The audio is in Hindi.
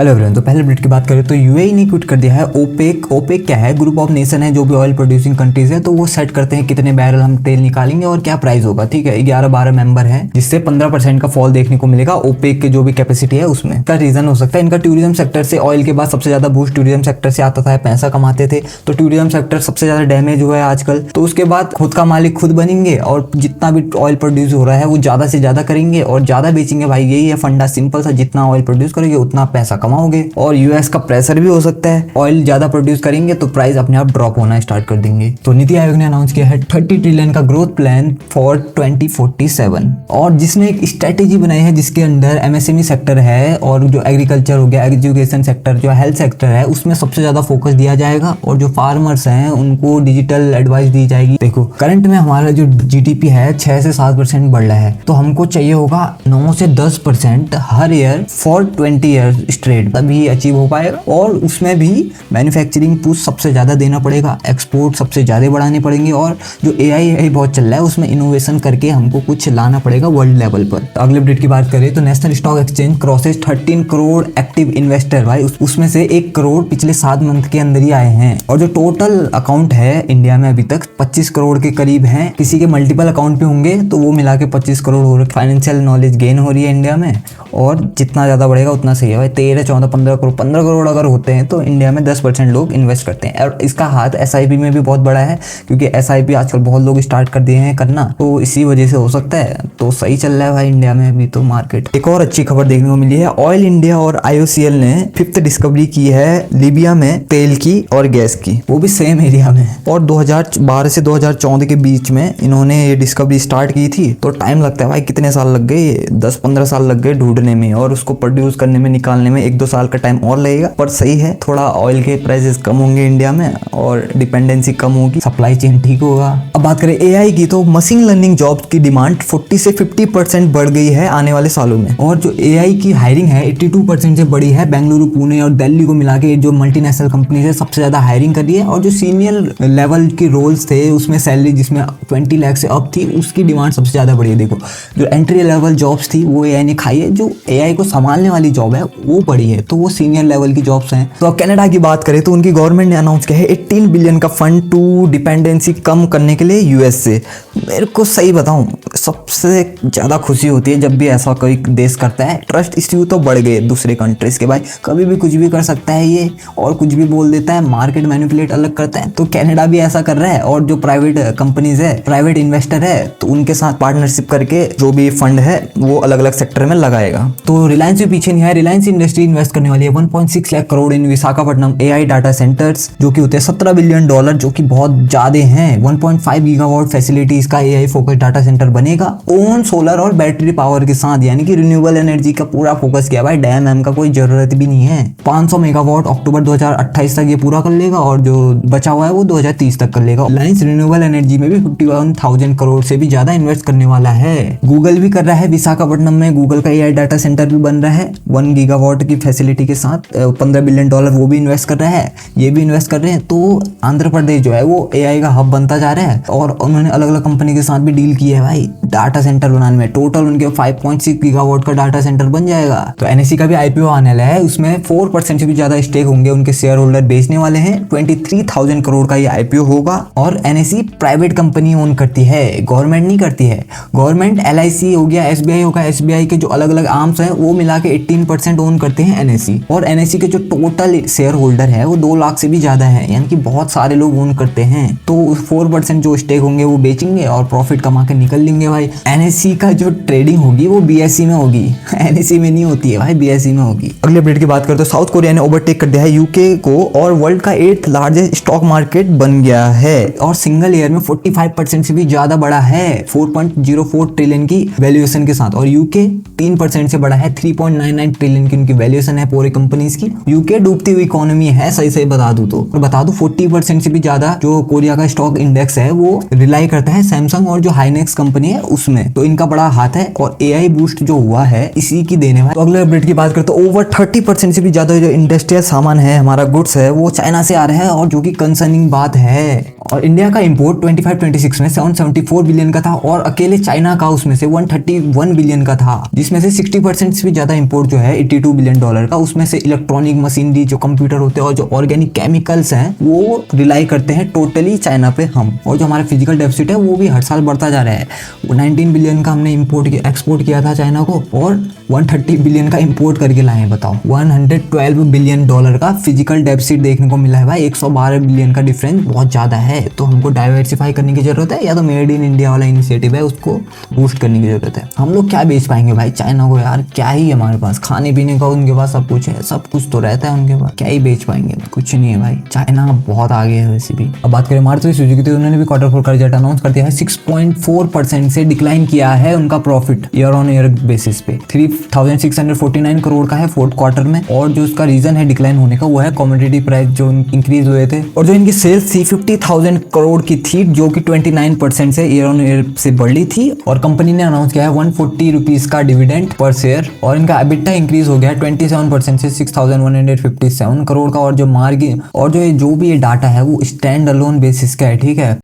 Hello everyone. तो पहले अपडेट की बात करें तो यूएई ने क्विट कर दिया है ओपेक। ओपेक क्या है? ग्रुप ऑफ नेशन है जो भी ऑयल प्रोड्यूसिंग कंट्रीज है, तो वो सेट करते हैं कितने बैरल हम तेल निकालेंगे और क्या प्राइस होगा। ठीक है, 11-12 मेंबर है जिससे 15% का फॉल देखने को मिलेगा ओपेक के जो भी कैपेसिटी है उसमें। इसका रीजन हो सकता है इनका टूरिज्म सेक्टर से ऑयल के बाद सबसे ज्यादा बूस्ट टूरिज्म सेक्टर से आता था, पैसा कमाते थे, तो टूरिज्म सेक्टर सबसे ज्यादा डैमेज हुआ है आजकल। तो उसके बाद खुद का मालिक खुद बनेंगे और जितना भी ऑयल प्रोड्यूस हो रहा है वो ज्यादा से ज्यादा करेंगे और ज्यादा बेचेंगे। भाई यही है फंडा, सिंपल सा, जितना ऑयल प्रोड्यूस करेंगे उतना पैसा कमाओगे। और यूएस का प्रेशर भी हो सकता है, ऑयल ज्यादा प्रोड्यूस करेंगे तो प्राइस अपने आप ड्रॉप होना स्टार्ट कर देंगे। तो नीति आयोग ने अनाउंस किया है 30 ट्रिलियन का ग्रोथ प्लान फॉर 2047 और जिसमें एक स्ट्रेटेजी बनाई है जिसके अंदर एमएसएमई सेक्टर है और जो एग्रीकल्चर हो गया, एजुकेशन सेक्टर, जो हेल्थ सेक्टर है उसमें सबसे ज्यादा फोकस दिया जाएगा और जो फार्मर्स हैं उनको डिजिटल एडवाइस दी जाएगी। देखो करंट में हमारा जो जीडीपी है 6 से 7% बढ़ रहा है, तो हमको चाहिए होगा 9 से 10% हर ईयर फॉर 20 ईयर स्ट्रेट, तभी अचीव हो पाएगा। और उसमें भी मैन्युफैक्चरिंग पुश सबसे ज्यादा देना पड़ेगा, एक्सपोर्ट सबसे ज्यादा बढ़ाने पड़ेंगे और जो एआई बहुत चल रहा है उसमें इनोवेशन करके हमको कुछ लाना पड़ेगा वर्ल्ड लेवल पर। तो अगले अपडेट की बात करें तो national stock exchange crosses 13 crore active investor. भाई उसमें से 1 करोड़ पिछले 7 मंथ के अंदर ही आए हैं और जो टोटल अकाउंट है इंडिया में अभी तक 25 करोड़ के करीब है। किसी के मल्टीपल अकाउंट पे होंगे तो वो मिला के 25 करोड़ हो रहे। फाइनेंशियल नॉलेज गेन हो रही है इंडिया में और जितना ज्यादा बढ़ेगा उतना सही है भाई। 13, 14, 15 करोड़ अगर होते हैं तो इंडिया में 10% लोग इन्वेस्ट करते हैं। और इसका हाथ एसआईपी में भी बहुत बड़ा है क्योंकि एसआईपी आजकल बहुत लोग स्टार्ट कर दिए हैं करना, तो इसी वजह से हो सकता है। तो सही चल रहा है भाई इंडिया में अभी तो मार्केट। एक और अच्छी खबर देखने को मिली है, ऑयल इंडिया और आईओसीएल ने 5th डिस्कवरी की है लीबिया में तेल की और गैस की, वो भी सेम एरिया में। और 2012 से 2014 के बीच में इन्होंने ये डिस्कवरी स्टार्ट की थी। तो टाइम लगता है भाई, कितने साल लग गए, 10-15 साल लग गए ढूंढने में और उसको प्रोड्यूस करने में, निकालने में 1-2 साल का टाइम और लगेगा। पर सही है, थोड़ा ऑयल के प्राइसेस कम होंगे इंडिया में और डिपेंडेंसी कम होगी, सप्लाई चेन ठीक होगा। अब बात करें एआई की तो मशीन लर्निंग जॉब की डिमांड 40 से 50% बढ़ गई है आने वाले सालों में। और जो एआई की हायरिंग है 82% से बढ़ी है। बेंगलुरु, पुणे और दिल्ली को मिला के जो मल्टीनेशनल कंपनीज है सबसे ज्यादा हायरिंग कर रही है। और जो सीनियर लेवल की रोल्स थे उसमें सैलरी जिसमें 20 लाख से अब थी उसकी डिमांड सबसे ज्यादा बढ़ी है। देखो जो एंट्री लेवल जॉब्स थी वो एआई ने खाई है, जो एआई को संभालने वाली जॉब है वो बढ़ी है, तो वो सीनियर लेवल की जॉब्स हैं। तो अब कनाडा की बात करें तो उनकी गवर्नमेंट ने अनाउंस किया है 18 बिलियन का फंड टू डिपेंडेंसी कम करने के लिए यूएस से। मेरे को सही बताऊं सबसे ज्यादा खुशी होती है जब भी ऐसा कोई देश करता है। ट्रस्ट इश्यू तो बढ़ गए दूसरे कंट्रीज के, भाई कभी भी कुछ भी कर सकता है ये और कुछ भी बोल देता है, मार्केट मैनिपुलेट अलग करता है। तो कनाडा भी ऐसा कर रहा है और जो प्राइवेट कंपनीज है, प्राइवेट इन्वेस्टर है, तो उनके साथ पार्टनरशिप करके जो भी फंड है वो अलग अलग सेक्टर में लगाएगा। तो रिलायंस भी पीछे नहीं है, रिलायंस इंडस्ट्री इन्वेस्ट करने वाली है 1.6 लाख करोड़ इन विशाखापट्टनम एआई डाटा सेंटर्स, जो कि होते हैं $17 बिलियन, जो कि बहुत ज्यादा हैं। 1.5 गीगावाट फैसिलिटीज का एआई फोकस डाटा सेंटर बनेगा ओन सोलर और बैटरी पावर के साथ, यानी कि रिन्यूएबल एनर्जी का पूरा फोकस किया भाई। डैम का कोई जरूरत भी नहीं है। 500 मेगावाट अक्टूबर 2028 तक ये पूरा कर लेगा और जो बचा हुआ है वो 2030 तक कर लेगा। रिलायंस रिन्यूएबल एनर्जी में भी 51,000 करोड़ से भी ज्यादा इन्वेस्ट करने वाला है। गूगल भी कर रहा है विशाखापट्टनम में, गूगल का एआई डाटा सेंटर भी बन रहा है 1 गीगावाट की फैसिलिटी के साथ। $15 बिलियन वो भी इन्वेस्ट कर रहा है, ये भी इन्वेस्ट कर रहे हैं। तो आंध्र प्रदेश जो है वो एआई का हब बनता जा रहा है और उन्होंने अलग अलग कंपनी के साथ भी डील की है भाई डाटा सेंटर बनाने में। टोटल उनके 5.6 गीगावाट का डाटा सेंटर बन जाएगा। तो एनएससी का भी आईपीओ आने वाला है, उसमें 4% से भी ज्यादा स्टेक होंगे, उनके शेयर होल्डर बेचने वाले हैं। 23,000 करोड़ का ये आईपीओ होगा। और एनएससी प्राइवेट कंपनी ओन करती है, गवर्नमेंट नहीं करती है। गवर्नमेंट एलआईसी हो गया, एसबीआई होगा, एसबीआई के जो अलग अलग आर्म्स हैं वो मिला के 18% ओन करते हैं एनएससी। और एनएससी के जो टोटल शेयर होल्डर है वो 2 लाख से भी ज्यादा है, यानी कि बहुत सारे लोग ओन करते हैं। तो 4% जो स्टेक होंगे वो बेचेंगे और प्रॉफिट कमा के निकल लेंगे भाई। एनएससी का जो ट्रेडिंग होगी वो बीएसई में होगी, एनएससी में नहीं होती है भाई, बीएसई में होगी। अगले अपडेट की बात करते तो साउथ कोरिया ने ओवरटेक कर दिया है यूके को और वर्ल्ड का 8th लार्जेस्ट स्टॉक मार्केट बन गया है और सिंगल ईयर में 45% से भी ज्यादा बड़ा है, 4.04 ट्रिलियन की वैल्यूएशन के साथ। और यूके 3% से बड़ा है, 3.99 ट्रिलियन की उनकी वैल्यूएशन है पूरी कंपनीज की। यूके डूबती हुई इकोनॉमी है, सही बता दूं तो। और बता दूं 40% से भी ज्यादा जो कोरिया का स्टॉक इंडेक्स है वो रिलाई करता है सैमसंग और जो हाइनेक्स कंपनी है उसमें, तो इनका बड़ा हाथ है। और एआई बूस्ट जो हुआ है इसी की देने में। तो अगले अपडेट की बात करते तो ओवर 30% से भी ज्यादा जो इंडस्ट्रियल सामान है, हमारा गुड्स है, वो चाइना से आ रहा है और जो कि कंसर्निंग बात है। और इंडिया का इंपोर्ट 25-26 में 774 बिलियन का था और अकेले चाइना का उसमें से 131 बिलियन का था, जिसमें से 60% से भी ज्यादा इंपोर्ट जो है $82 बिलियन का, उसमें से इलेक्ट्रॉनिक मशीनरी जो कंप्यूटर होते हैं और जो ऑर्गेनिक केमिकल्स हैं वो रिलाई करते हैं टोटली चाइना पे हम। और जो हमारा फिजिकल डेफिसिट है वो भी हर साल बढ़ता जा रहा है। 19 बिलियन का हमने एक्सपोर्ट किया था चाइना को और 130 बिलियन का इंपोर्ट करके लाए हैं। बताओ, $112 बिलियन का फिजिकल डेफिसिट देखने को मिला है भाई। 112 बिलियन का डिफरेंस बहुत ज्यादा है। तो हमको डाइवर्सिफाई करने की जरूरत है, या तो मेड इन इंडिया वाला इनिशिएटिव है उसको बूस्ट करने की जरूरत है। हम लोग क्या बेच पाएंगे भाई चाइना को यार, क्या ही हमारे पास खाने पीने का उनके पास सब कुछ है, सब कुछ तो रहता है उनके पास, क्या ही बेच पाएंगे, कुछ नहीं है भाई। चाइना बहुत आगे है वैसे भी। अब बात करें मारुति सुजुकी, तो उन्होंने भी क्वार्टर 4 का रिजल्ट अनाउंस कर दिया है। 6.4% से डिक्लाइन किया है उनका profit year on year basis पे। 3649 करोड़ का है फोर्थ क्वार्टर में। और जो उसका रीजन है डिक्लाइन होने का वो है कमोडिटी प्राइस जो इंक्रीज हुए थे, और जो इनकी सेल्स थी 50,000 करोड़ की थी, जो कि 29% से ईयर ऑन ईयर से बढ़ी थी। और कंपनी ने अनाउंस किया है 140 रुपीज का डिविडेंड पर शेयर। और इनका एबिटा इंक्रीज हो गया 27% से 6,157 करोड़ का। और जो मार्जिन और जो भी ये डाटा है वो स्टैंड अलोन बेसिस का है, ठीक है।